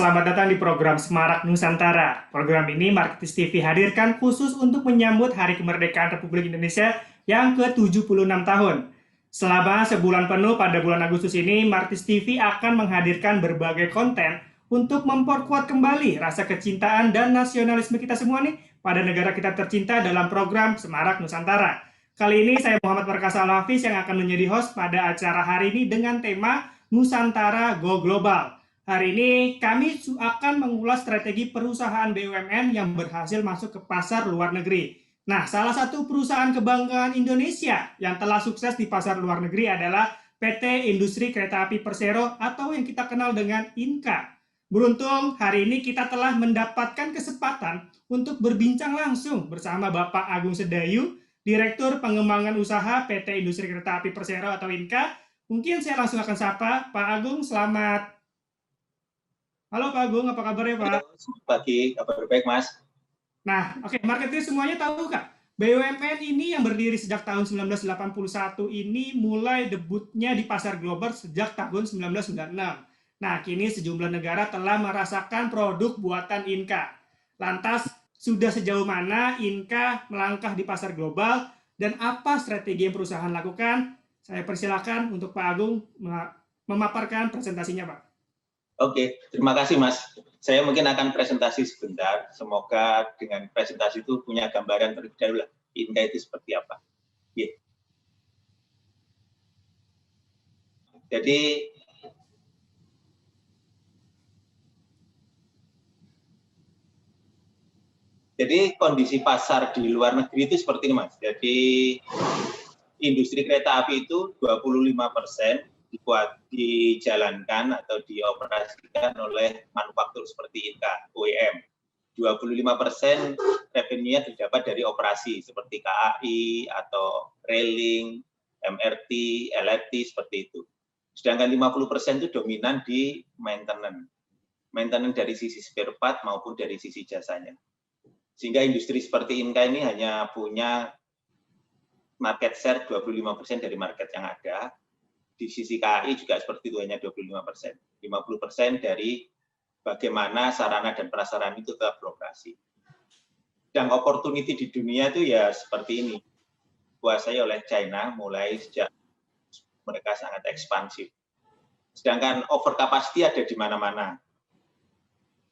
selamat datang di program Semarak Nusantara. Program ini Marketis TV hadirkan khusus untuk menyambut Hari Kemerdekaan Republik Indonesia yang ke-76 tahun. Selama sebulan penuh pada bulan Agustus ini, Marketis TV akan menghadirkan berbagai konten untuk memperkuat kembali rasa kecintaan dan nasionalisme kita semua nih pada negara kita tercinta dalam program Semarak Nusantara. Kali ini saya Muhammad Perkasa Al-Hafiz yang akan menjadi host pada acara hari ini dengan tema Nusantara Go Global. Hari ini kami akan mengulas strategi perusahaan BUMN yang berhasil masuk ke pasar luar negeri. Nah, salah satu perusahaan kebanggaan Indonesia yang telah sukses di pasar luar negeri adalah PT Industri Kereta Api Persero atau yang kita kenal dengan Inka. Beruntung hari ini kita telah mendapatkan kesempatan untuk berbincang langsung bersama Bapak Agung Sedayu, Direktur Pengembangan Usaha PT Industri Kereta Api Persero atau Inka. Mungkin saya langsung akan sapa Pak Agung, selamat. Halo Pak Agung, apa kabarnya Pak? Halo, selamat pagi, kabar baik Mas. Nah, oke, marketing semuanya tahu Kak? BUMN ini yang berdiri sejak tahun 1981 ini mulai debutnya di pasar global sejak tahun 1996. Nah, kini sejumlah negara telah merasakan produk buatan Inka. Lantas, sudah sejauh mana Inka melangkah di pasar global dan apa strategi yang perusahaan lakukan? Saya persilakan untuk Pak Agung memaparkan presentasinya Pak. Oke, terima kasih Mas. Saya mungkin akan presentasi sebentar. Semoga dengan presentasi itu punya gambaran terlebih dahulu Inka itu seperti apa. Yeah. Jadi kondisi pasar di luar negeri itu seperti ini Mas. Jadi industri kereta api itu 25% dijalankan atau dioperasikan oleh manufaktur seperti Inka, OEM. 25% revenue-nya terdapat dari operasi seperti KAI atau railing, MRT, LRT seperti itu. Sedangkan 50% itu dominan di maintenance. Maintenance dari sisi spare part maupun dari sisi jasanya. Sehingga industri seperti Inka ini hanya punya market share 25% dari market yang ada. Di sisi KAI juga seperti itu, hanya 25%. 50% dari bagaimana sarana dan prasarana itu tetap beroperasi. Dan opportunity di dunia itu ya seperti ini. Dikuasai oleh China mulai sejak mereka sangat ekspansif. Sedangkan overcapacity ada di mana-mana.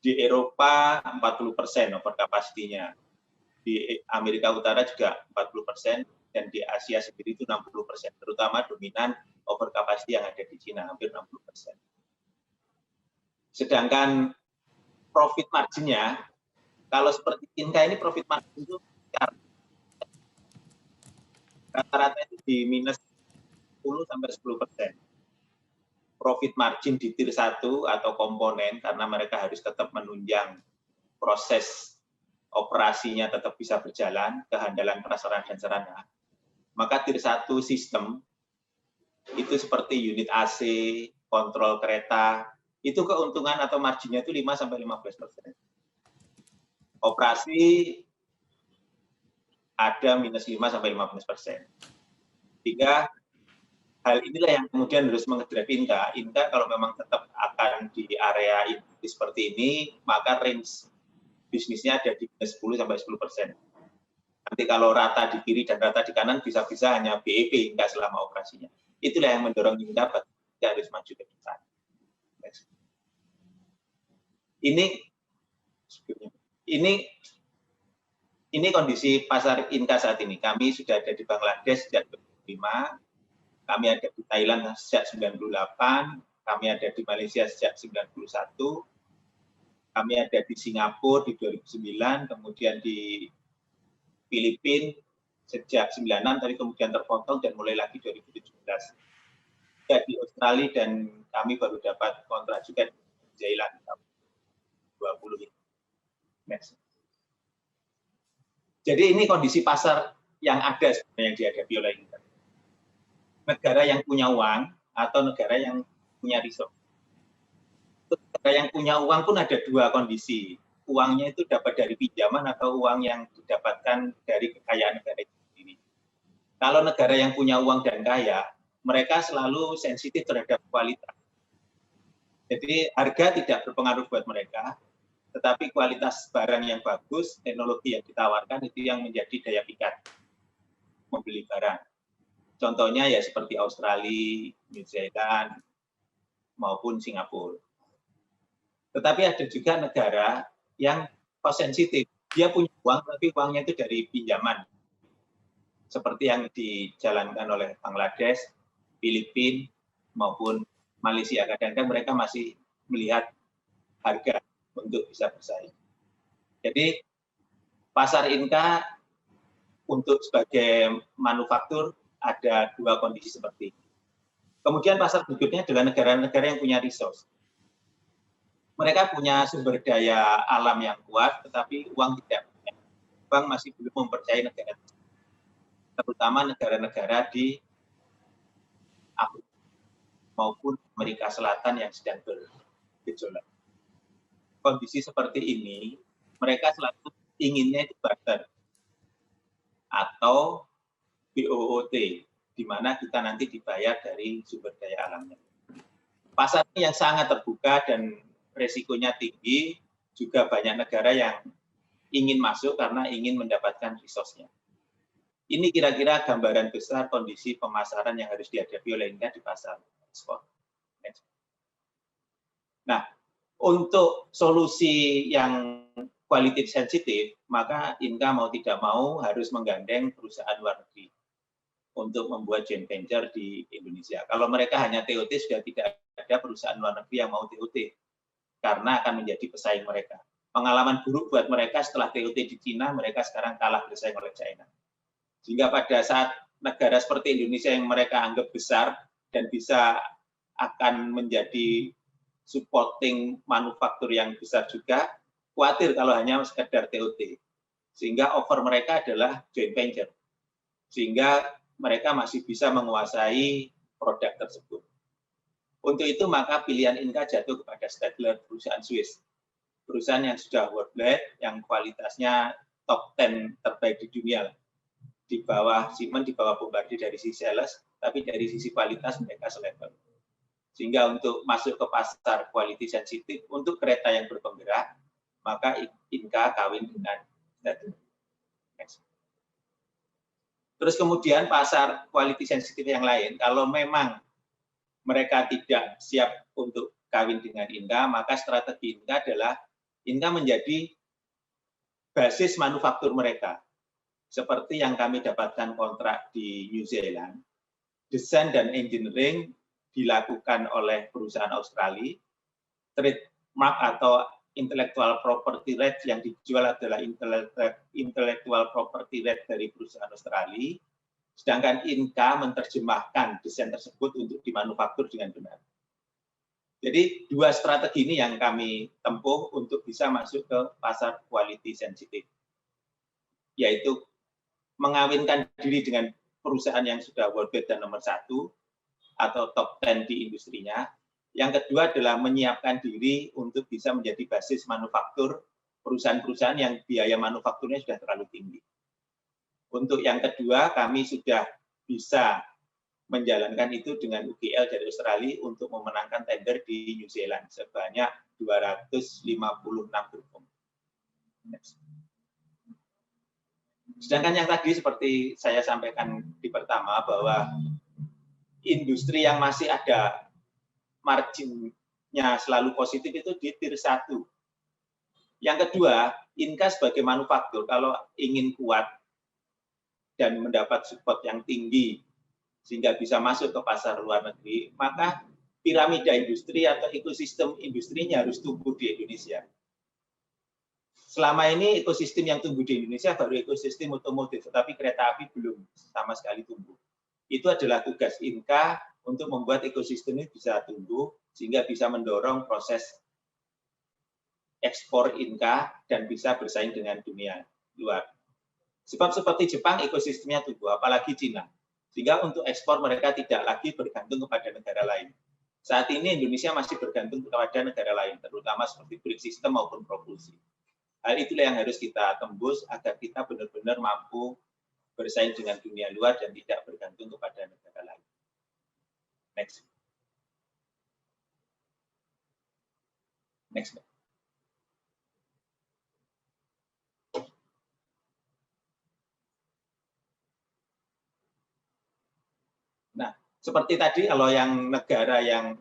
Di Eropa 40% overcapacity-nya. Di Amerika Utara juga 40%. Dan di Asia sendiri itu 60%, terutama dominan overcapacity yang ada di Cina, hampir 60%. Sedangkan profit margin-nya, kalau seperti Inka ini profit margin itu rata-rata itu di minus 10-10%. Profit margin di tier 1 atau komponen, karena mereka harus tetap menunjang proses operasinya tetap bisa berjalan, kehandalan prasarana dan sarana. Maka tier 1 sistem itu seperti unit AC, kontrol kereta, itu keuntungan atau marginnya itu 5-15%. Operasi ada minus 5-15%. Sehingga hal inilah yang kemudian harus mengedrive Inka. Inka kalau memang tetap akan di area industri seperti ini, maka range bisnisnya ada di minus 10-10%. Nanti kalau rata di kiri dan rata di kanan bisa-bisa hanya BEP Inka selama operasinya. Itulah yang mendorong Inka harus maju ke depan. Ini kondisi pasar Inka saat ini. Kami sudah ada di Bangladesh sejak 2005, kami ada di Thailand sejak 98, kami ada di Malaysia sejak 91, kami ada di Singapura di 2009, kemudian di Filipina sejak 96, tapi kemudian terpotong dan mulai lagi 2017. Ya, di Australia dan kami baru dapat kontrak juga di Thailand 20. Next. Jadi ini kondisi pasar yang ada sebenarnya yang dihadapi oleh negara yang punya uang atau negara yang punya resource. Negara yang punya uang pun ada dua kondisi. Uangnya itu dapat dari pinjaman atau uang yang didapatkan dari kekayaan negara itu sendiri. Kalau negara yang punya uang dan kaya, mereka selalu sensitif terhadap kualitas. Jadi harga tidak berpengaruh buat mereka, tetapi kualitas barang yang bagus, teknologi yang ditawarkan itu yang menjadi daya pikat membeli barang. Contohnya ya seperti Australia, New Zealand, maupun Singapura. Tetapi ada juga negara yang cost sensitif. Dia punya uang, tapi uangnya itu dari pinjaman. Seperti yang dijalankan oleh Bangladesh, Filipina, maupun Malaysia. Kadang-kadang mereka masih melihat harga untuk bisa bersaing. Jadi pasar Inka untuk sebagai manufaktur ada dua kondisi seperti ini. Kemudian pasar berikutnya adalah negara-negara yang punya resource. Mereka punya sumber daya alam yang kuat, tetapi uang tidak punya. Bank masih belum mempercayai negara, terutama negara-negara di Afrika maupun Amerika Selatan yang sedang bergejolak. Kondisi seperti ini, mereka selalu inginnya itu barter atau BOOT, di mana kita nanti dibayar dari sumber daya alamnya. Pasarnya yang sangat terbuka dan resikonya tinggi, juga banyak negara yang ingin masuk karena ingin mendapatkan resource-nya. Ini kira-kira gambaran besar kondisi pemasaran yang harus dihadapi oleh Inka di pasar ekspor. Nah, untuk solusi yang quality sensitif, maka Inka mau tidak mau harus menggandeng perusahaan luar negeri untuk membuat joint venture di Indonesia. Kalau mereka hanya TOT, sudah tidak ada perusahaan luar negeri yang mau TOT, karena akan menjadi pesaing mereka. Pengalaman buruk buat mereka setelah TOT di Cina, mereka sekarang kalah bersaing oleh China. Sehingga pada saat negara seperti Indonesia yang mereka anggap besar dan bisa akan menjadi supporting manufaktur yang besar juga, khawatir kalau hanya sekedar TOT. Sehingga offer mereka adalah joint venture. Sehingga mereka masih bisa menguasai produk tersebut. Untuk itu maka pilihan Inka jatuh kepada Stadler, perusahaan Swiss. Perusahaan yang sudah worldwide, yang kualitasnya top 10 terbaik di dunia. Di bawah Siemens, di bawah Bombardier dari sisi sales, tapi dari sisi kualitas mereka selevel. Sehingga untuk masuk ke pasar quality sensitif, untuk kereta yang berpenggerak, maka Inka kawin dengan Stadler. Terus kemudian pasar quality sensitif yang lain, kalau memang mereka tidak siap untuk kawin dengan Inka, maka strategi Inka adalah Inka menjadi basis manufaktur mereka. Seperti yang kami dapatkan kontrak di New Zealand, desain dan engineering dilakukan oleh perusahaan Australia, trademark atau intellectual property right yang dijual adalah intellectual property right dari perusahaan Australia, sedangkan Inka menerjemahkan desain tersebut untuk dimanufaktur dengan benar. Jadi dua strategi ini yang kami tempuh untuk bisa masuk ke pasar quality sensitive, yaitu mengawinkan diri dengan perusahaan yang sudah worldwide dan nomor 1 atau top 10 di industrinya. Yang kedua adalah menyiapkan diri untuk bisa menjadi basis manufaktur perusahaan-perusahaan yang biaya manufakturnya sudah terlalu tinggi. Untuk yang kedua, kami sudah bisa menjalankan itu dengan UGL dari Australia untuk memenangkan tender di New Zealand sebanyak 256 gerbong. Sedangkan yang tadi seperti saya sampaikan di pertama bahwa industri yang masih ada marginnya selalu positif itu di tier 1. Yang kedua, Inka sebagai manufaktur kalau ingin kuat dan mendapat support yang tinggi sehingga bisa masuk ke pasar luar negeri, maka piramida industri atau ekosistem industrinya harus tumbuh di Indonesia. Selama ini ekosistem yang tumbuh di Indonesia baru ekosistem otomotif, tetapi kereta api belum sama sekali tumbuh. Itu adalah tugas Inka untuk membuat ekosistem ini bisa tumbuh, sehingga bisa mendorong proses ekspor Inka dan bisa bersaing dengan dunia luar. Sebab seperti Jepang ekosistemnya tumbuh, apalagi Cina. Sehingga untuk ekspor mereka tidak lagi bergantung kepada negara lain. Saat ini Indonesia masih bergantung kepada negara lain, terutama seperti brake system maupun propulsi. Hal itulah yang harus kita tembus agar kita benar-benar mampu bersaing dengan dunia luar dan tidak bergantung kepada negara lain. Next. Next. Nah, seperti tadi kalau yang negara yang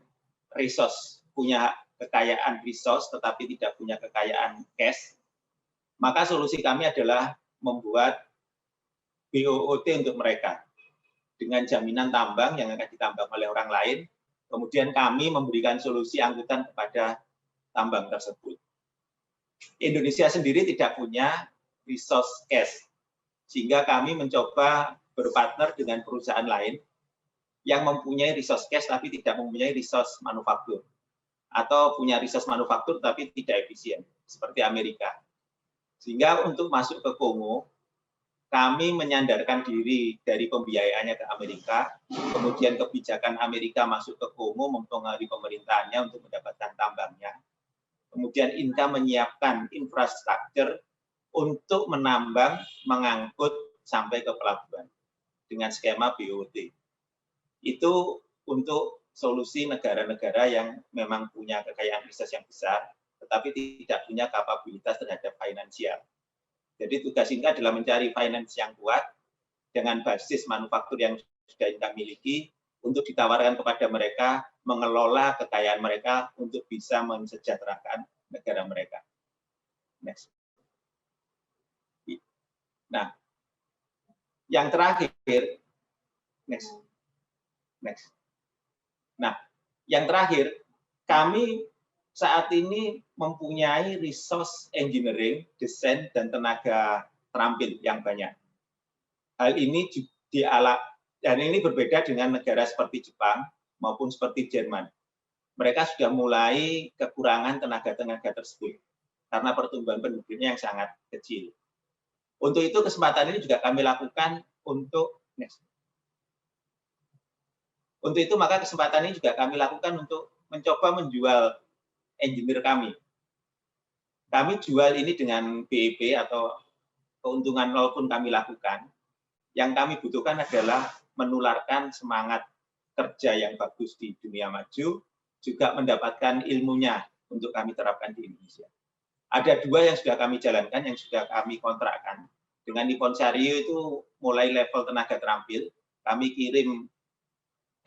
resource punya kekayaan resource tetapi tidak punya kekayaan cash, maka solusi kami adalah membuat BOOT untuk mereka dengan jaminan tambang yang akan ditambang oleh orang lain, kemudian kami memberikan solusi angkutan kepada tambang tersebut. Indonesia sendiri tidak punya resource cash, sehingga kami mencoba berpartner dengan perusahaan lain yang mempunyai resource cash tapi tidak mempunyai resource manufaktur, atau punya resource manufaktur tapi tidak efisien, seperti Amerika. Sehingga untuk masuk ke Kongo, kami menyandarkan diri dari pembiayaannya ke Amerika, kemudian kebijakan Amerika masuk ke Kongo mempengaruhi pemerintahannya untuk mendapatkan tambangnya. Kemudian Inka menyiapkan infrastruktur untuk menambang, mengangkut sampai ke pelabuhan dengan skema BOT. Itu untuk solusi negara-negara yang memang punya kekayaan resource yang besar, tetapi tidak punya kapabilitas terhadap finansial. Jadi tugas Inka adalah mencari finance yang kuat dengan basis manufaktur yang sudah Inka miliki untuk ditawarkan kepada mereka, mengelola kekayaan mereka untuk bisa mensejahterakan negara mereka. Next. Nah, yang terakhir, next. Nah, yang terakhir, kami saat ini mempunyai resource engineering, desain, dan tenaga terampil yang banyak. Hal ini dan ini berbeda dengan negara seperti Jepang maupun seperti Jerman. Mereka sudah mulai kekurangan tenaga-tenaga tersebut karena pertumbuhan penduduknya yang sangat kecil. Untuk itu kesempatan ini juga kami lakukan untuk itu maka kesempatan ini juga kami lakukan untuk mencoba menjual engineer kami. Kami jual ini dengan BEP atau keuntungan nol pun kami lakukan. Yang kami butuhkan adalah menularkan semangat kerja yang bagus di dunia maju, juga mendapatkan ilmunya untuk kami terapkan di Indonesia. Ada dua yang sudah kami jalankan, yang sudah kami kontrakkan. Dengan Nippon Sharyo itu mulai level tenaga terampil, kami kirim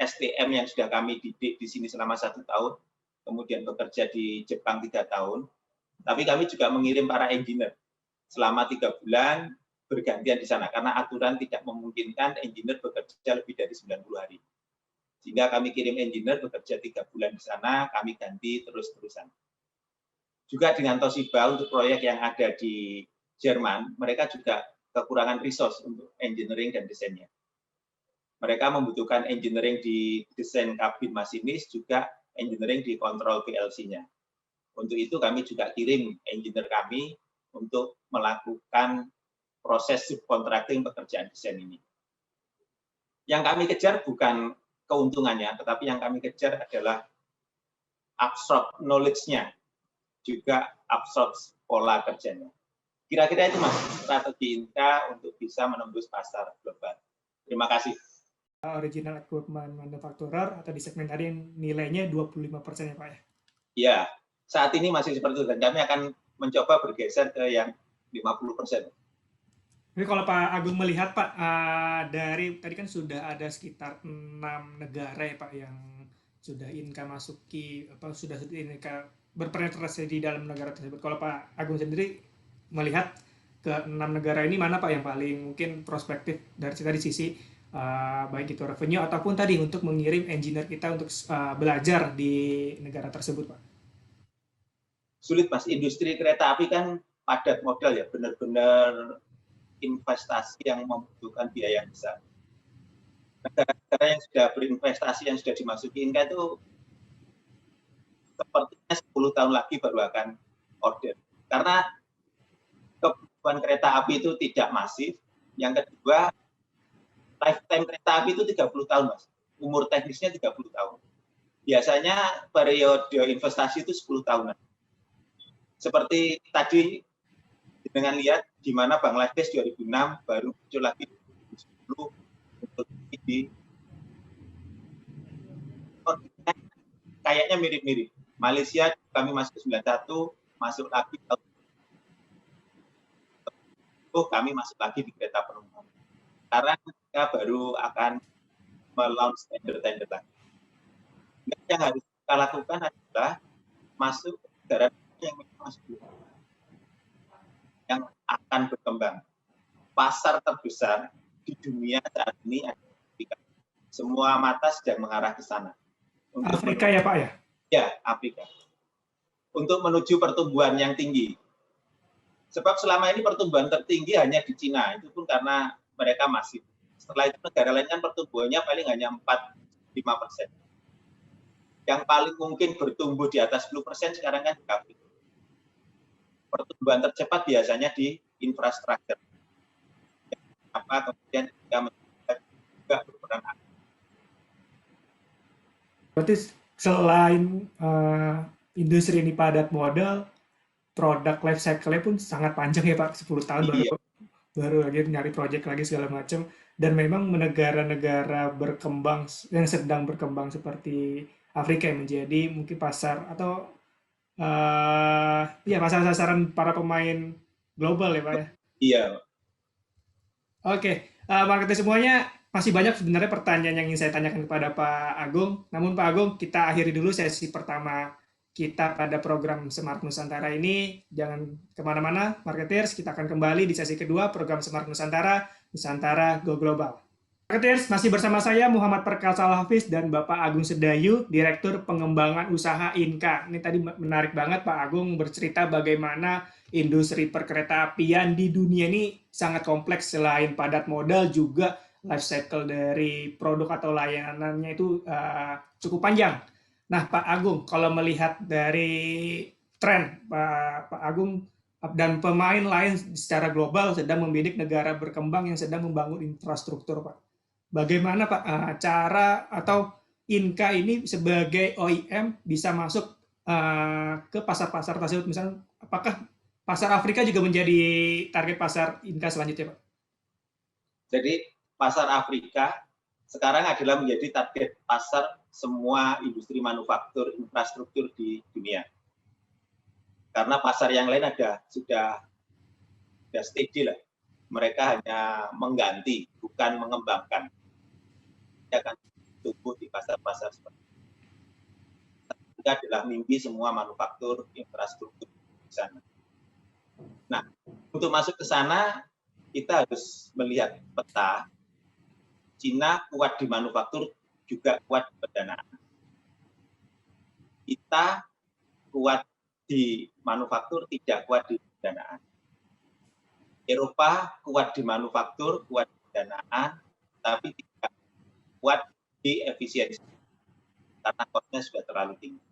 STM yang sudah kami didik di sini selama 1 tahun, kemudian bekerja di Jepang 3 tahun, tapi kami juga mengirim para engineer selama 3 bulan bergantian di sana, karena aturan tidak memungkinkan engineer bekerja lebih dari 90 hari. Sehingga kami kirim engineer bekerja 3 bulan di sana, kami ganti terus-terusan. Juga dengan Toshiba untuk proyek yang ada di Jerman, mereka juga kekurangan resource untuk engineering dan desainnya. Mereka membutuhkan engineering di desain kabin masinis, juga engineering di kontrol PLC-nya. Untuk itu kami juga kirim engineer kami untuk melakukan proses subcontracting pekerjaan desain ini. Yang kami kejar bukan keuntungannya, tetapi yang kami kejar adalah absorb knowledge-nya, juga absorb pola kerjanya. Kira-kira itu Mas, strategi Inka untuk bisa menembus pasar global. Terima kasih. Original equipment manufacturer atau di segmen tadi nilainya 25% ya Pak ya? Ya, saat ini masih seperti itu dan kami akan mencoba bergeser ke yang 50%. Jadi kalau Pak Agung melihat Pak, dari tadi kan sudah ada sekitar 6 negara ya Pak yang sudah Inka masuki, sudah Inka berpenetrasi di dalam negara tersebut. Kalau Pak Agung sendiri melihat ke 6 negara ini mana Pak yang paling mungkin prospektif dari sisi baik itu revenue ataupun tadi untuk mengirim engineer kita untuk belajar di negara tersebut Pak? Sulit Mas, industri kereta api kan padat modal ya, benar-benar investasi yang membutuhkan biaya yang besar. Negara-negara yang sudah berinvestasi, yang sudah dimasuki Inka itu sepertinya 10 tahun lagi baru akan order. Karena kebutuhan kereta api itu tidak masif. Yang kedua, lifetime kereta api itu 30 tahun, Mas. Umur teknisnya 30 tahun. Biasanya periode investasi itu 10 tahunan. Seperti tadi dengan lihat di mana Bangladesh 2006 baru muncul lagi 2010 untuk di kayaknya mirip-mirip. Malaysia kami masuk 91, masuk lagi tahun itu kami masuk lagi di kereta penumpang. Sekarang kita baru akan melaunch tender-tender lagi. Yang harus kita lakukan adalah masuk ke negara yang masuk yang akan berkembang. Pasar terbesar di dunia saat ini adalah Afrika. Semua mata sedang mengarah ke sana. Untuk Afrika ya Pak ya? Ya, Afrika. Untuk menuju pertumbuhan yang tinggi. Sebab selama ini pertumbuhan tertinggi hanya di Cina, itu pun karena mereka masif. Setelah itu negara lain kan pertumbuhannya paling hanya 4-5%. Yang paling mungkin bertumbuh di atas 10% sekarang kan di Afrika. Pertumbuhan tercepat biasanya di infrastruktur. Apa kemudian juga berperan aktif. Berarti selain industri ini padat modal, produk life cycle-nya pun sangat panjang ya Pak, 10 tahun baru lagi nyari project lagi segala macam. Dan memang negara-negara berkembang yang sedang berkembang seperti Afrika yang menjadi mungkin pasar atau ya pasar sasaran para pemain global ya Pak ya. Iya. Oke, marketing semuanya masih banyak sebenarnya pertanyaan yang ingin saya tanyakan kepada Pak Agung. Namun Pak Agung, kita akhiri dulu sesi pertama kita pada program Smart Nusantara ini. Jangan kemana-mana, marketers. Kita akan kembali di sesi kedua program Smart Nusantara, Nusantara Go Global. Marketers, masih bersama saya Muhammad Perkasa Hafiz dan Bapak Agung Sedayu, Direktur Pengembangan Usaha INKA. Ini tadi menarik banget Pak Agung bercerita bagaimana industri perkeretaapian di dunia ini sangat kompleks, selain padat modal juga life cycle dari produk atau layanannya itu cukup panjang. Nah, Pak Agung, kalau melihat dari tren Pak Agung dan pemain lain secara global sedang membidik negara berkembang yang sedang membangun infrastruktur, Pak. Bagaimana Pak cara atau INKA ini sebagai OEM bisa masuk ke pasar-pasar tersebut? Misalnya, apakah pasar Afrika juga menjadi target pasar INKA selanjutnya, Pak? Jadi pasar Afrika sekarang adalah menjadi target pasar semua industri manufaktur infrastruktur di dunia. Karena pasar yang lain sudah steady lah. Mereka hanya mengganti, bukan mengembangkan. Dia akan tumbuh di pasar-pasar seperti itu. Itu adalah mimpi semua manufaktur infrastruktur di sana. Nah, untuk masuk ke sana, kita harus melihat peta. Cina kuat di manufaktur, juga kuat di pendanaan. Kita kuat di manufaktur, tidak kuat di pendanaan. Eropa kuat di manufaktur, kuat di pendanaan, tapi tidak kuat di efisiensi. Karena kosnya sudah terlalu tinggi.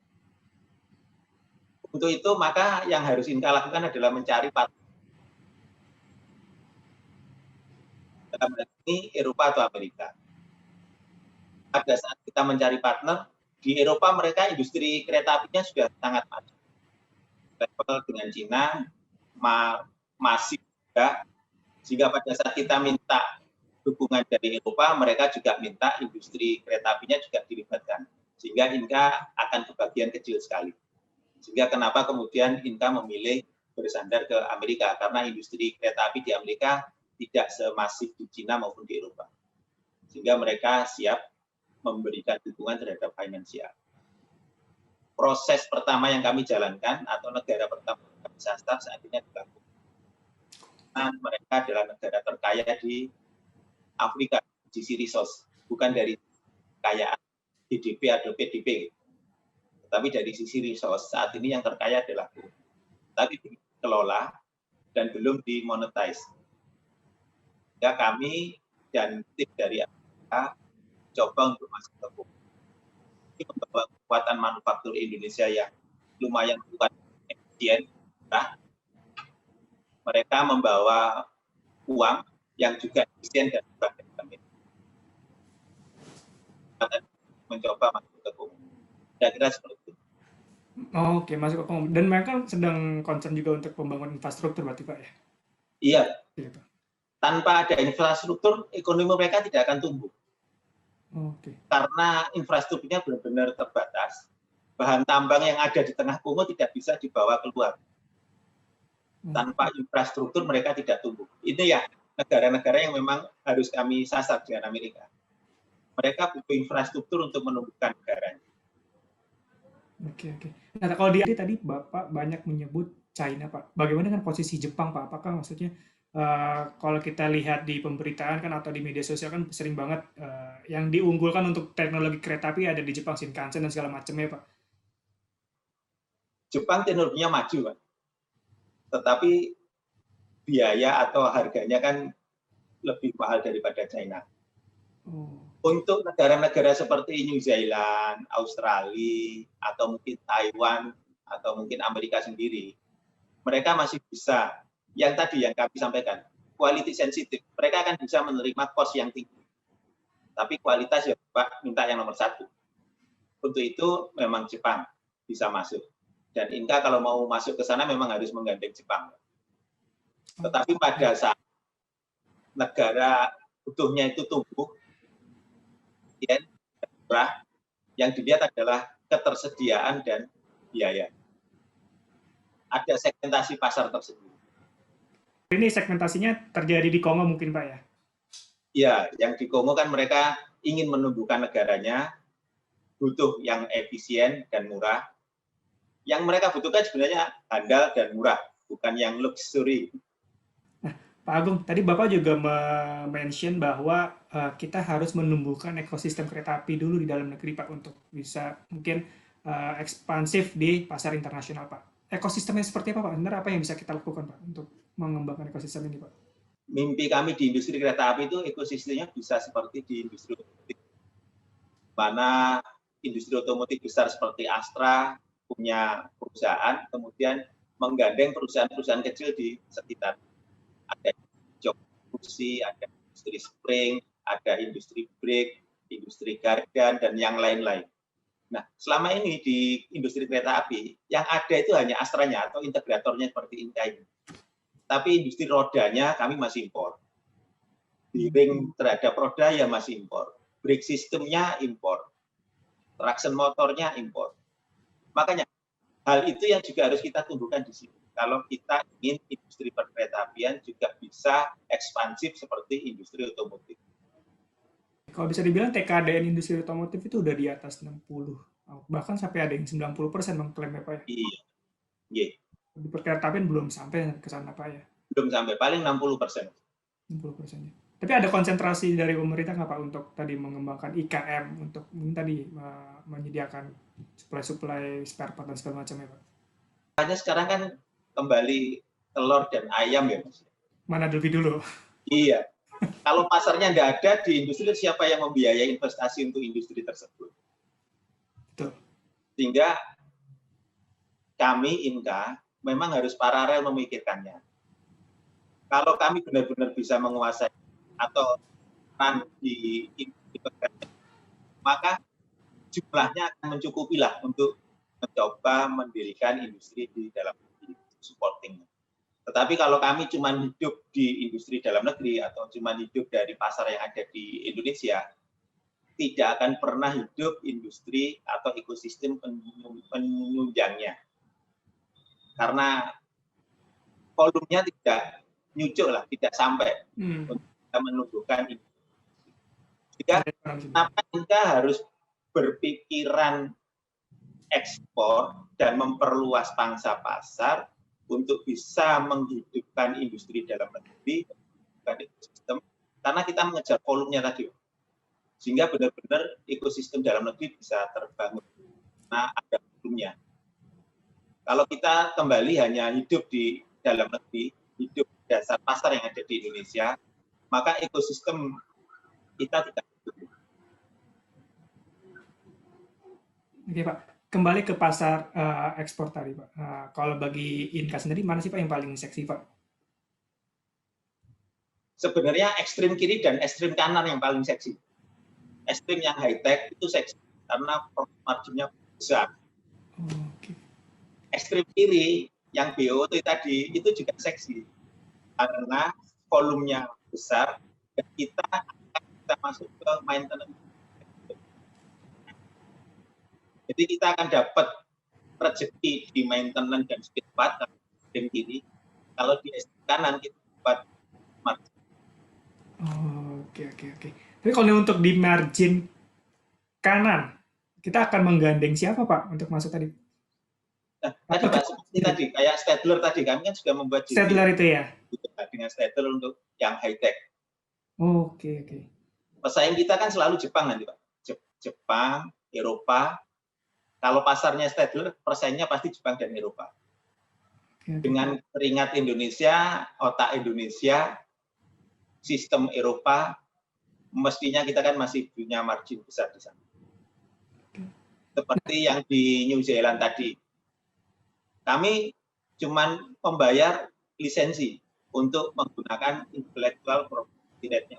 Untuk itu, maka yang harus INKA lakukan adalah mencari partner. Dalam hal ini Eropa atau Amerika. Pada saat kita mencari partner, di Eropa mereka industri kereta apinya sudah sangat maju. Level dengan Cina masih juga, sehingga pada saat kita minta dukungan dari Eropa, mereka juga minta industri kereta apinya juga dilibatkan. Sehingga INKA akan kebagian kecil sekali. Sehingga kenapa kemudian INKA memilih bersandar ke Amerika, karena industri kereta api di Amerika tidak semasif di Cina maupun di Eropa. Sehingga mereka siap memberikan dukungan terhadap finansial. Proses pertama yang kami jalankan, atau negara pertama yang kami sasar saat ini adalah nah, mereka adalah negara terkaya di Afrika, GC Resource, bukan dari kekayaan GDP atau PDB. Tetapi dari sisi resource, saat ini yang terkaya adalah bumi. Tapi dikelola dan belum dimonetize. Ya, kami dan tim dari Afrika coba untuk masuk ke bumi. Ini membawa kekuatan manufaktur Indonesia yang lumayan kuat, efisien. Nah, mereka membawa uang yang juga efisien dan murah dari kami. Mencoba masuk ke bumi. Kira-kira seperti itu. Oh, oke, masuk ke pembangunan. Dan mereka sedang concern juga untuk pembangunan infrastruktur berarti Pak ya? Iya. Gitu. Tanpa ada infrastruktur, ekonomi mereka tidak akan tumbuh. Oke. Karena infrastrukturnya benar-benar terbatas. bahan tambang yang ada di tengah Kongo tidak bisa dibawa keluar. Tanpa infrastruktur mereka tidak tumbuh. Ini ya negara-negara yang memang harus kami sasar dengan Amerika. Mereka butuh infrastruktur untuk menumbuhkan negaranya. Oke, oke. Nah, kalau di tadi Bapak banyak menyebut China, Pak. Bagaimana dengan posisi Jepang, Pak? Apakah maksudnya kalau kita lihat di pemberitaan kan atau di media sosial kan sering banget yang diunggulkan untuk teknologi kereta api ada di Jepang, Shinkansen dan segala macamnya, Pak. Jepang teknologinya maju, Pak. Tetapi biaya atau harganya kan lebih mahal daripada China. Oh. Untuk negara-negara seperti New Zealand, Australia, atau mungkin Taiwan, atau mungkin Amerika sendiri, mereka masih bisa, yang tadi yang kami sampaikan, quality sensitive. Mereka akan bisa menerima cost yang tinggi. Tapi kualitas ya Pak, minta yang nomor satu. Untuk itu memang Jepang bisa masuk. Dan Inka kalau mau masuk ke sana memang harus menggandeng Jepang. Tetapi pada saat negara butuhnya itu tumbuh, dan murah, yang dilihat adalah ketersediaan dan biaya. Ada segmentasi pasar tersebut. Ini segmentasinya terjadi di Kongo mungkin, Pak ya? Ya, yang di Kongo kan mereka ingin menumbuhkan negaranya, butuh yang efisien dan murah. Yang mereka butuhkan sebenarnya handal dan murah, bukan yang luxury. Nah, Pak Agung, tadi Bapak juga mention bahwa kita harus menumbuhkan ekosistem kereta api dulu di dalam negeri, Pak, untuk bisa mungkin ekspansif di pasar internasional, Pak. Ekosistemnya seperti apa, Pak? Sebenarnya apa yang bisa kita lakukan, Pak, untuk mengembangkan ekosistem ini, Pak? Mimpi kami di industri kereta api itu ekosistemnya bisa seperti di industri otomotif, mana industri otomotif besar seperti Astra punya perusahaan, kemudian menggandeng perusahaan-perusahaan kecil di sekitar. Ada jok kursi, ada industri spring, ada industri brake, industri gardan, dan yang lain-lain. Nah, selama ini di industri kereta api, yang ada itu hanya Astranya atau integratornya seperti Inka ini. Tapi industri rodanya kami masih impor. Bearing terhadap roda ya masih impor. Brake sistemnya impor. Traction motornya impor. Makanya hal itu yang juga harus kita tumbuhkan di sini. Kalau kita ingin industri perkeretaapian juga bisa ekspansif seperti industri otomotif. Kalau bisa dibilang TKDN industri otomotif itu udah di atas 60. Bahkan sampai ada yang 90% mengklaim ya, Pak ya. Iya. Yeah. Di perkeretaapian belum sampai ke sana, Pak ya. Belum sampai, paling 60%. 60%. Tapi ada konsentrasi dari pemerintah nggak Pak untuk tadi mengembangkan IKM untuk mungkin tadi menyediakan suplai spare part dan segala macamnya, Pak? Hanya sekarang kan kembali telur dan ayam ya, Mas. Mana lebih dulu? Iya. Kalau pasarnya nggak ada di industri, siapa yang membiayai investasi untuk industri tersebut? Betul. Sehingga kami Inka memang harus paralel memikirkannya. Kalau kami benar-benar bisa menguasai atau di industri perkeretaapian, maka jumlahnya akan mencukupilah untuk mencoba mendirikan industri di dalam negeri, supporting. Tetapi kalau kami cuma hidup di industri dalam negeri atau cuma hidup dari pasar yang ada di Indonesia, tidak akan pernah hidup industri atau ekosistem penunjangnya. Karena volumenya tidak nyucuk lah, tidak sampai untuk kita menumbuhkan industri. Sehingga kenapa kita harus berpikiran ekspor dan memperluas pangsa pasar untuk bisa menghidupkan industri dalam negeri, ekosistem, karena kita mengejar volumenya tadi. Sehingga benar-benar ekosistem dalam negeri bisa terbangun. Nah, ada volumenya. Kalau kita kembali hanya hidup di dalam negeri, hidup dasar pasar yang ada di Indonesia, maka ekosistem kita tidak hidup. Oke, Pak. Kembali ke pasar ekspor tadi, Pak. Kalau bagi Inka sendiri, mana sih Pak yang paling seksi, Pak? Sebenarnya ekstrim kiri dan ekstrim kanan yang paling seksi. Ekstrim yang high tech itu seksi karena marginnya besar. Okay. Ekstrim kiri yang BOT tadi itu juga seksi karena volumenya besar dan kita masuk ke maintenance. Jadi kita akan dapat rezeki di maintenance dan speed part rem kiri. Kalau di kanan kita dapat margin. Oh, oke. Tapi kalau untuk di margin kanan, kita akan menggandeng siapa Pak untuk masuk tadi? Nah, tadi Apa Pak, seperti tadi, kayak Stadler tadi, kami kan juga membuat JV Stadler itu ya? dengan Stadler untuk yang high-tech. Oke. Pesaing kita kan selalu Jepang nanti Pak. Jepang, Eropa. Kalau pasarnya Stadler, persaingnya pasti Jepang dan Eropa. Oke. Dengan keringat Indonesia, otak Indonesia, sistem Eropa, mestinya kita kan masih punya margin besar di sana. Seperti yang di New Zealand tadi. Kami cuman membayar lisensi untuk menggunakan intellectual property right-nya.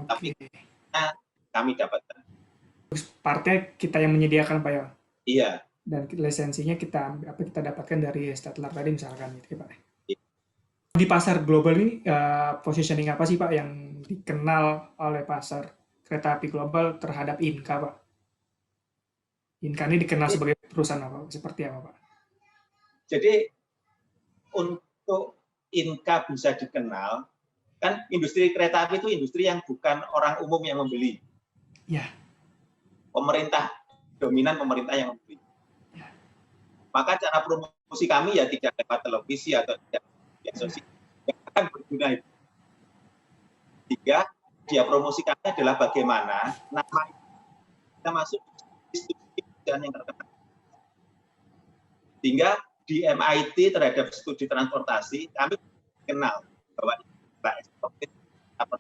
Tapi kami dapatkan. Partnya kita yang menyediakan Pak ya? Iya. Dan lisensinya kita dapatkan dari Stadler tadi misalkan gitu ya Pak. Iya. Di pasar global ini positioning apa sih Pak yang dikenal oleh pasar kereta api global terhadap Inka Pak? Inka ini dikenal sebagai perusahaan apa? Seperti apa Pak? Jadi untuk Inka bisa dikenal, kan industri kereta api itu industri yang bukan orang umum yang membeli. Ya. Pemerintah, dominan pemerintah yang membeli. Ya. Maka cara promosi kami ya tidak lewat televisi atau tidak media sosial. Yang akan berguna itu. Tiga, dia promosi kami adalah bagaimana nama kita masuk di studi yang terkenal. Sehingga di MIT terhadap studi transportasi, kami kenal bahwa kita eksportir apa.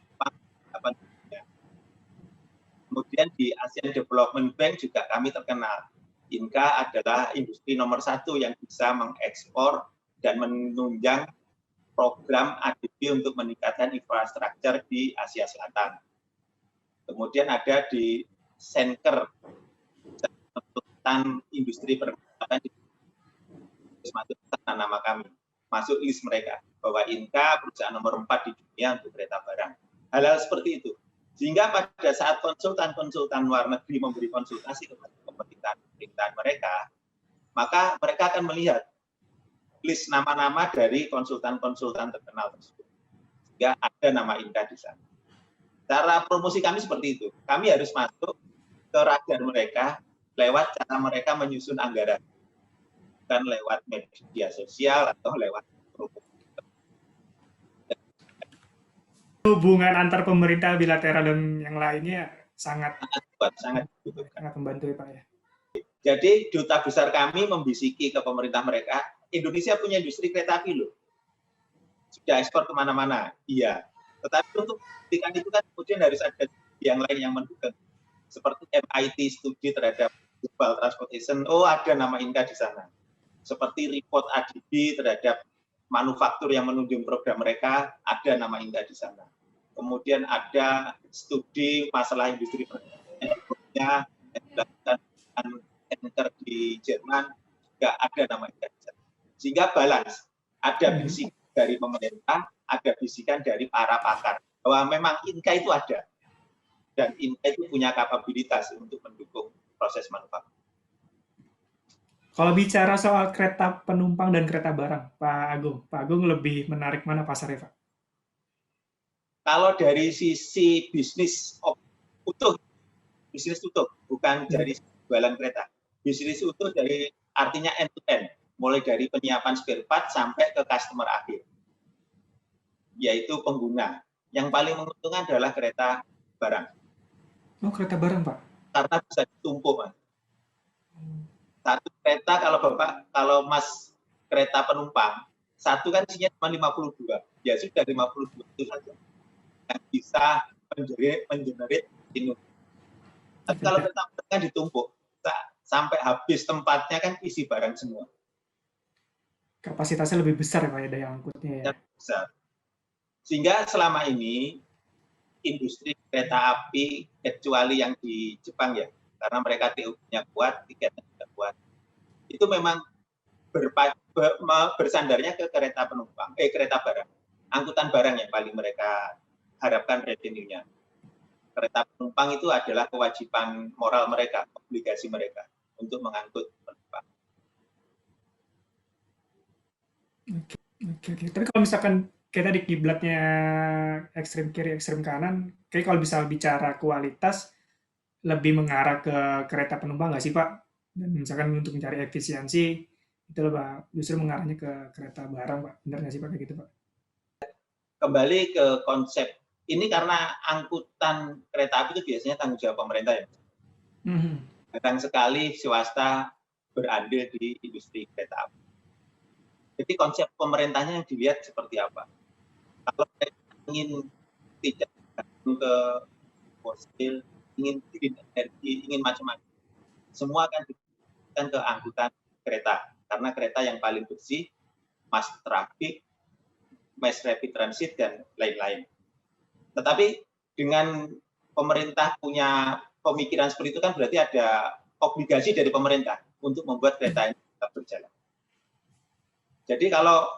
Kemudian di Asian Development Bank juga kami terkenal. Inka adalah industri nomor 1 yang bisa mengekspor dan menunjang program ADB untuk meningkatkan infrastruktur di Asia Selatan. Kemudian ada di Senker, konsultan industri perbankan di nama kami, masuk list mereka bahwa Inka perusahaan nomor 4 di dunia untuk kereta barang. Hal-hal seperti itu. Sehingga pada saat konsultan-konsultan luar negeri memberi konsultasi kepada pemerintahan mereka, maka mereka akan melihat list nama-nama dari konsultan-konsultan terkenal tersebut. Sehingga ada nama Inka di sana. Cara promosi kami seperti itu. Kami harus masuk ke radar mereka lewat cara mereka menyusun anggaran. Bukan lewat media sosial atau lewat promosi. Hubungan antar pemerintah bilateral dan yang lainnya sangat membantu ya Pak ya. Jadi duta besar kami membisiki ke pemerintah mereka, Indonesia punya industri kereta api loh. Sudah ekspor kemana-mana, iya. Tetapi untuk membuktikan itu kan kemudian harus ada yang lain yang mendukung. Seperti MIT studi terhadap global transportation, oh ada nama Inka di sana. Seperti report ADB terhadap manufaktur yang menunjang program mereka, ada nama Inka di sana. Kemudian ada studi masalah industri perdagangan yang dilakukan Center di Jerman, juga ada nama Inka di sana. Sehingga balance, ada bisikan dari pemerintah, ada bisikan dari para pakar, bahwa memang Inka itu ada. Dan Inka itu punya kapabilitas untuk mendukung proses manufaktur. Kalau bicara soal kereta penumpang dan kereta barang, Pak Agung lebih menarik mana pasarnya, Pak? Kalau dari sisi bisnis utuh, bukan dari jualan kereta. Bisnis utuh dari artinya end to end, mulai dari penyiapan spare part sampai ke customer akhir, yaitu pengguna. Yang paling menguntungkan adalah kereta barang. Oh, kereta barang, Pak? Karena bisa ditumpuk, Mas. Satu kereta kalau Mas kereta penumpang, satu kan isinya cuma 52, ya sudah 52 itu saja yang bisa mengenerate ini. Tapi kalau kereta kan ditumpuk, sampai habis tempatnya kan isi barang semua. Kapasitasnya lebih besar ya Pak ya, daya angkutnya ya? Besar. Sehingga selama ini industri kereta api, kecuali yang di Jepang ya, karena mereka TU-nya kuat, tiketnya juga kuat, itu memang bersandarnya ke kereta barang, angkutan barang yang paling mereka harapkan revenue-nya. kereta penumpang itu adalah kewajiban moral mereka, obligasi mereka untuk mengangkut penumpang. Oke. Tapi kalau misalkan kayak tadi kiblatnya ekstrem kiri, ekstrem kanan, kayak kalau bisa bicara kualitas, lebih mengarah ke kereta penumpang nggak sih Pak? Dan misalkan untuk mencari efisiensi, itu lebih justru mengarahnya ke kereta barang Pak. Benar nggak sih Pak kayak gitu Pak? Kembali ke konsep, ini karena angkutan kereta api itu biasanya tanggung jawab pemerintah ya. Jarang sekali swasta berandil di industri kereta api. Jadi konsep pemerintahnya yang dilihat seperti apa. Kalau ingin tidak ke fosil, ingin green energi, ingin macam-macam, semua akan diberikan ke angkutan kereta. Karena kereta yang paling bersih, mass traffic, mass rapid transit, dan lain-lain. Tetapi dengan pemerintah punya pemikiran seperti itu kan berarti ada obligasi dari pemerintah untuk membuat kereta ini tetap berjalan. Jadi kalau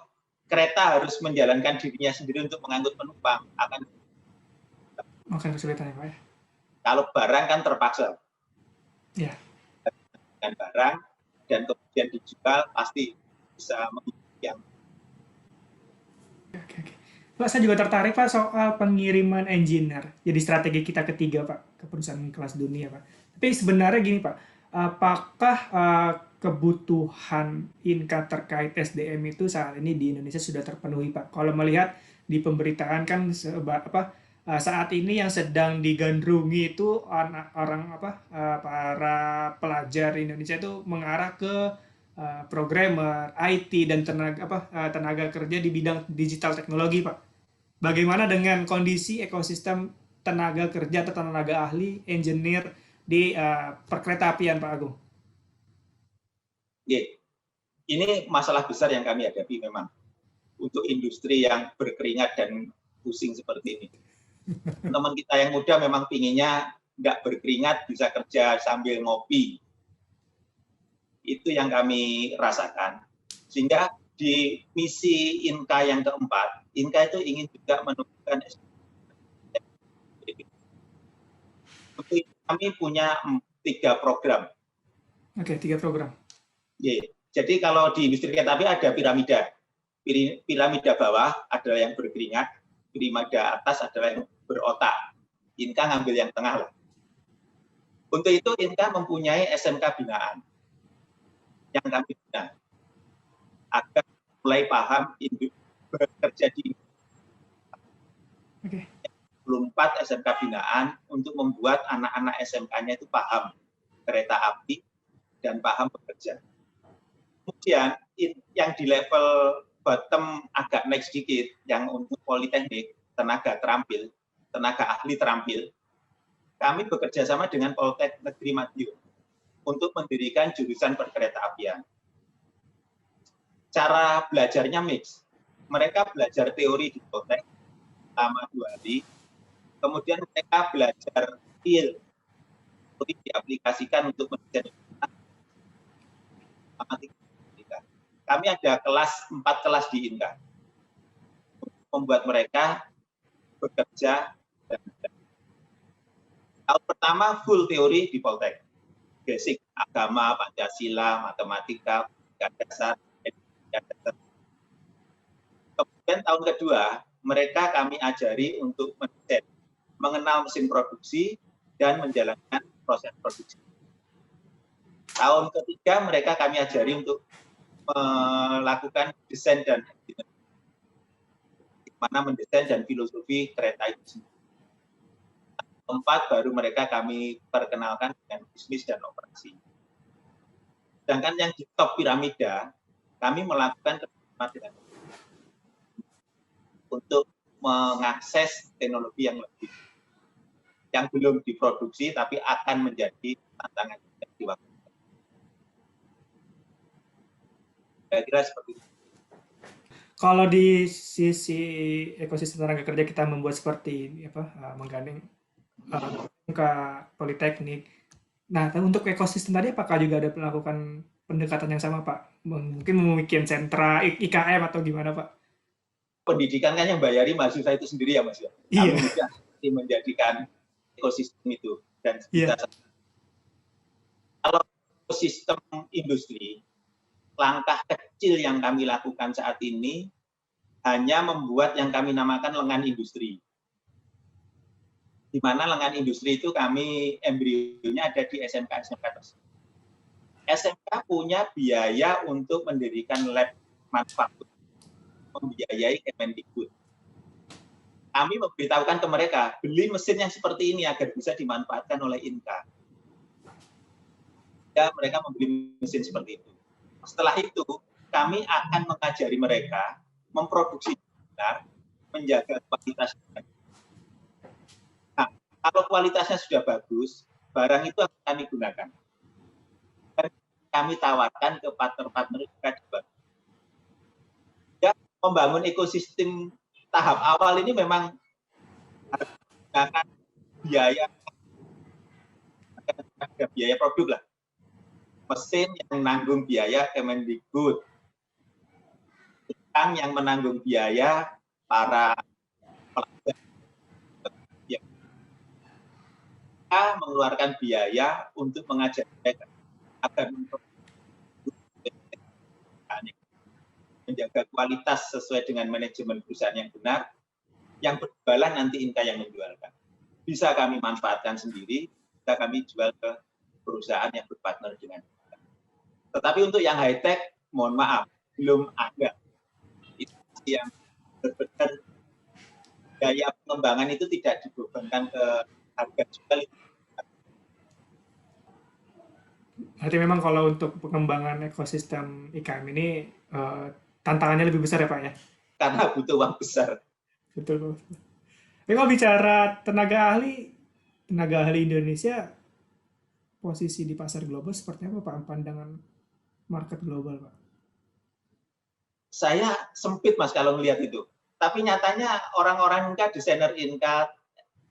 kereta harus menjalankan dirinya sendiri untuk mengangkut penumpang, akan kesulitan ya Pak ya? Kalau barang kan terpaksa. Ya. Dengan barang dan kemudian dijual pasti bisa mengikuti yang. Oke. Pak, saya juga tertarik Pak soal pengiriman engineer. Jadi strategi kita ketiga Pak ke perusahaan kelas dunia Pak. Tapi sebenarnya gini Pak, apakah kebutuhan Inka terkait SDM itu saat ini di Indonesia sudah terpenuhi Pak? Kalau melihat di pemberitaan kan saat ini yang sedang digandrungi itu orang para pelajar di Indonesia itu mengarah ke programmer, IT dan tenaga kerja di bidang digital teknologi Pak. Bagaimana dengan kondisi ekosistem tenaga kerja atau tenaga ahli, engineer di perkereta-apian Pak Agung? Ini masalah besar yang kami hadapi memang untuk industri yang berkeringat dan pusing seperti ini. Teman kita yang muda memang pinginnya nggak berkeringat, bisa kerja sambil ngopi. Itu yang kami rasakan. Sehingga di misi Inka yang keempat, Inka itu ingin juga menumbuhkan kami punya 3 program. Oke, 3 program. Jadi kalau di industri kereta api ada piramida. Piramida bawah adalah yang berkeringat, piramida atas adalah yang berotak. Inka ngambil yang tengah lah. Untuk itu Inka mempunyai SMK binaan yang kami bina agar mulai paham bekerja di 24 SMK binaan untuk membuat anak-anak SMK-nya itu paham kereta api dan paham bekerja. Kemudian yang di level bottom agak naik sedikit, yang untuk politeknik, tenaga terampil, tenaga ahli terampil, kami bekerja sama dengan Poltek Negeri Madiun untuk mendirikan jurusan perkereta-apian. Cara belajarnya mix. Mereka belajar teori di Poltek selama 2 hari, kemudian mereka belajar field, teori diaplikasikan untuk menjadi kami ada 4 kelas di Inka membuat mereka bekerja. Tahun pertama full teori di Poltek, basic agama, Pancasila, matematika, dasar. Kemudian tahun kedua mereka kami ajari untuk mendesain, mengenal mesin produksi dan menjalankan proses produksi. Tahun ketiga mereka kami ajari untuk melakukan desain dan bagaimana mendesain dan filosofi kereta itu. Keempat baru mereka kami perkenalkan dengan bisnis dan operasi. Sedangkan yang di top piramida kami melakukan kerjasama untuk mengakses teknologi yang lebih, yang belum diproduksi tapi akan menjadi tantangan di waktu. Kira-kira seperti itu. Kalau di sisi ekosistem tenaga kerja kita membuat seperti menggandeng ke politeknik. Nah, untuk ekosistem tadi apakah juga ada melakukan pendekatan yang sama Pak? Mungkin membuat sentra IKM atau gimana Pak? Pendidikan kan yang bayari mahasiswa itu sendiri ya Mas ya. Iya. Kami tidak menjadikan ekosistem itu. Dan Iya. kalau ekosistem industri, langkah kecil yang kami lakukan saat ini hanya membuat yang kami namakan lengan industri. Di mana lengan industri itu kami embrionya ada di SMK-SMK tersebut. SMK punya biaya untuk mendirikan lab manufaktur, membiayai Kemendikbud. Kami memberitahukan ke mereka, beli mesin yang seperti ini agar bisa dimanfaatkan oleh Inka. Ya, mereka membeli mesin seperti itu. Setelah itu, kami akan mengajari mereka memproduksi benar, menjaga kualitasnya. Nah, kalau kualitasnya sudah bagus, barang itu akan kami gunakan. Dan kami tawarkan ke partner-partner Inka di bawah. Ya, membangun ekosistem tahap awal ini memang harus menggunakan biaya, ada biaya produk lah. Mesin yang menanggung biaya Kemendikbud, utang yang menanggung biaya para pelajar. Ya. Kita mengeluarkan biaya untuk mengajar mereka agar menjaga kualitas sesuai dengan manajemen perusahaan yang benar, yang berjualan nanti Inka yang menjualkan. Bisa kami manfaatkan sendiri, bisa kami jual ke perusahaan yang berpartner dengan kita. Tetapi untuk yang high-tech, mohon maaf, belum ada. Itu yang benar-benar daya pengembangan itu tidak dibebankan ke harga jual. Berarti memang kalau untuk pengembangan ekosistem IKM ini tantangannya lebih besar ya Pak ya? Karena butuh uang besar. Betul. Tapi kalau bicara tenaga ahli Indonesia posisi di pasar global seperti apa Pak? Pandangan market global Pak? Saya sempit Mas kalau melihat itu. Tapi nyatanya orang-orang Inka, desainer Inka,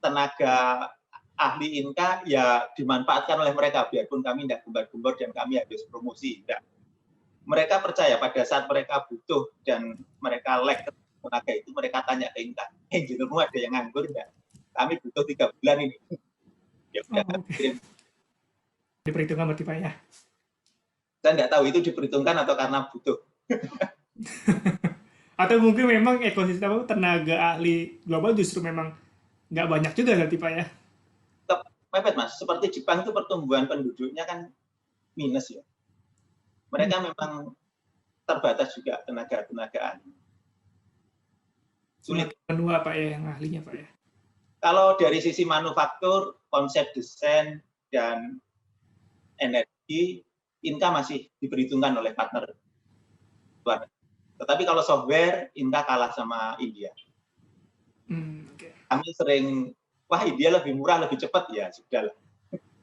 tenaga ahli Inka ya dimanfaatkan oleh mereka, biarpun kami tidak gembar-gembor dan kami harus promosi. Tidak. Mereka percaya pada saat mereka butuh dan mereka lag tenaga itu, mereka tanya ke Inka, engineermu ada yang nganggur enggak? Kami butuh 3 bulan ini. Ya udah, okay. Diperhitungkan berarti Pak ya? Saya tidak tahu itu diperhitungkan atau karena butuh. Atau mungkin memang ekosistem tenaga ahli global justru memang nggak banyak juga berarti Pak ya? Mepet Mas, seperti Jepang itu pertumbuhan penduduknya kan minus ya. Mereka memang terbatas juga tenaga ahli. Sulit menua Pak ya yang ahlinya Pak ya? Kalau dari sisi manufaktur, konsep desain, dan energi, Inka masih diperhitungkan oleh partner luar. Tetapi kalau software, Inka kalah sama India. Okay. Kami sering, wah India lebih murah, lebih cepat, ya sudah lah.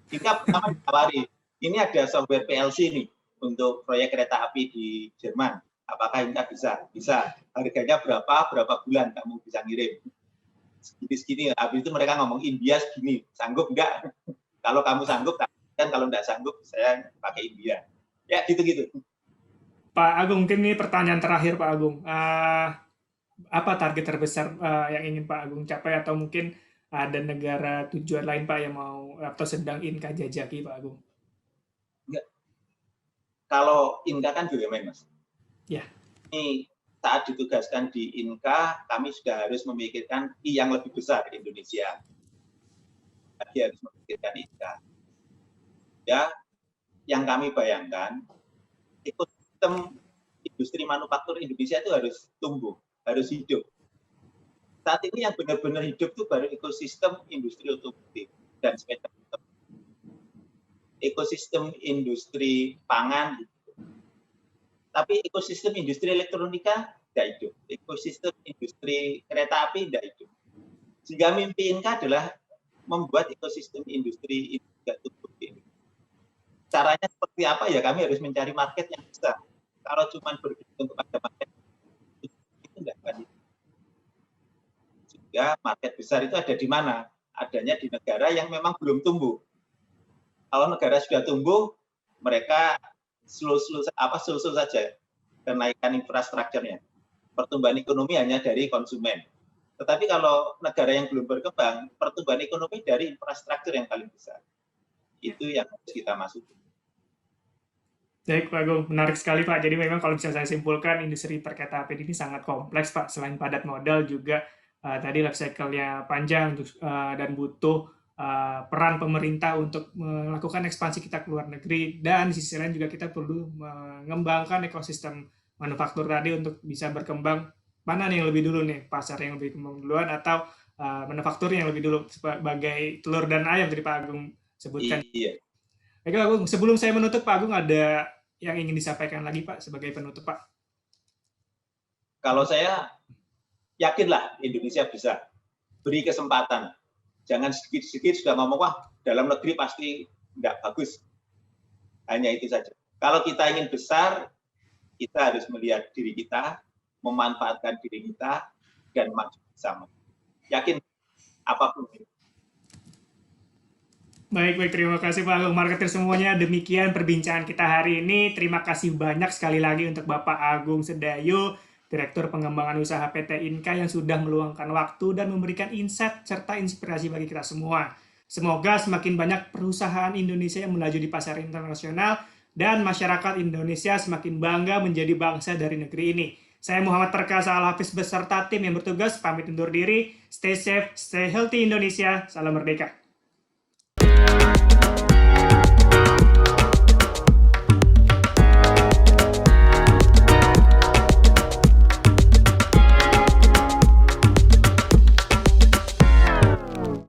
Inka pertama ditawari, ini ada software PLC nih, untuk proyek kereta api di Jerman. Apakah Inka bisa? Bisa. Harganya berapa bulan kamu bisa ngirim? Segini. Habis itu mereka ngomong India segini, sanggup enggak? Kalau kamu sanggup, kan kalau enggak sanggup, saya pakai India. Ya gitu-gitu. Pak Agung, mungkin ini pertanyaan terakhir Pak Agung. Apa target terbesar yang ingin Pak Agung capai atau mungkin ada negara tujuan lain Pak yang mau atau sedang Inka jajaki Pak Agung? Enggak. Kalau Inka kan BUMN Mas. Ya. Ini saat ditugaskan di Inka, kami sudah harus memikirkan yang lebih besar Indonesia. Jadi harus memikirkan Inka. Ya, yang kami bayangkan, ekosistem industri manufaktur Indonesia itu harus tumbuh, harus hidup. Saat ini yang benar-benar hidup itu baru ekosistem industri otomotif dan sepeda motor. Ekosistem industri pangan, tapi ekosistem industri elektronika tidak hidup. Ekosistem industri kereta api tidak hidup. Sehingga mimpi Inka adalah membuat ekosistem industri itu tidak tumbuh. Caranya seperti apa ya? Kami harus mencari market yang besar. Kalau cuma bergantung kepada market itu tidak akan. Sehingga market besar itu ada di mana? Adanya di negara yang memang belum tumbuh. Kalau negara sudah tumbuh, mereka slow saja kenaikan infrastrukturnya. Pertumbuhan ekonomi hanya dari konsumen. Tetapi kalau negara yang belum berkembang, pertumbuhan ekonomi dari infrastruktur yang paling besar. Itu yang harus kita masuki. Baik, Pak Agung. Menarik sekali, Pak. Jadi memang kalau bisa saya simpulkan, industri perkereta apian ini sangat kompleks, Pak. Selain padat modal, juga tadi life cycle-nya panjang dan butuh peran pemerintah untuk melakukan ekspansi kita ke luar negeri. Dan di sisi lain juga kita perlu mengembangkan ekosistem manufaktur tadi untuk bisa berkembang. Mana nih yang lebih dulu nih? Pasar yang lebih kembang duluan atau manufaktur yang lebih dulu? Sebagai telur dan ayam tadi Pak Agung sebutkan. Iya. Baik, Pak Agung, sebelum saya menutup, Pak Agung ada yang ingin disampaikan lagi, Pak, sebagai penutup, Pak? Kalau saya yakinlah Indonesia bisa, beri kesempatan. Jangan sedikit-sedikit sudah ngomong, wah dalam negeri pasti nggak bagus. Hanya itu saja. Kalau kita ingin besar, kita harus melihat diri kita, memanfaatkan diri kita, dan maju bersama. Yakin apapun itu. Baik, terima kasih Pak Agung Marketer semuanya. Demikian perbincangan kita hari ini. Terima kasih banyak sekali lagi untuk Bapak Agung Sedayo, Direktur Pengembangan Usaha PT Inka yang sudah meluangkan waktu dan memberikan insight serta inspirasi bagi kita semua. Semoga semakin banyak perusahaan Indonesia yang melaju di pasar internasional dan masyarakat Indonesia semakin bangga menjadi bangsa dari negeri ini. Saya Muhammad Perkasa Al-Hafiz beserta tim yang bertugas pamit undur diri. Stay safe, stay healthy Indonesia. Salam merdeka.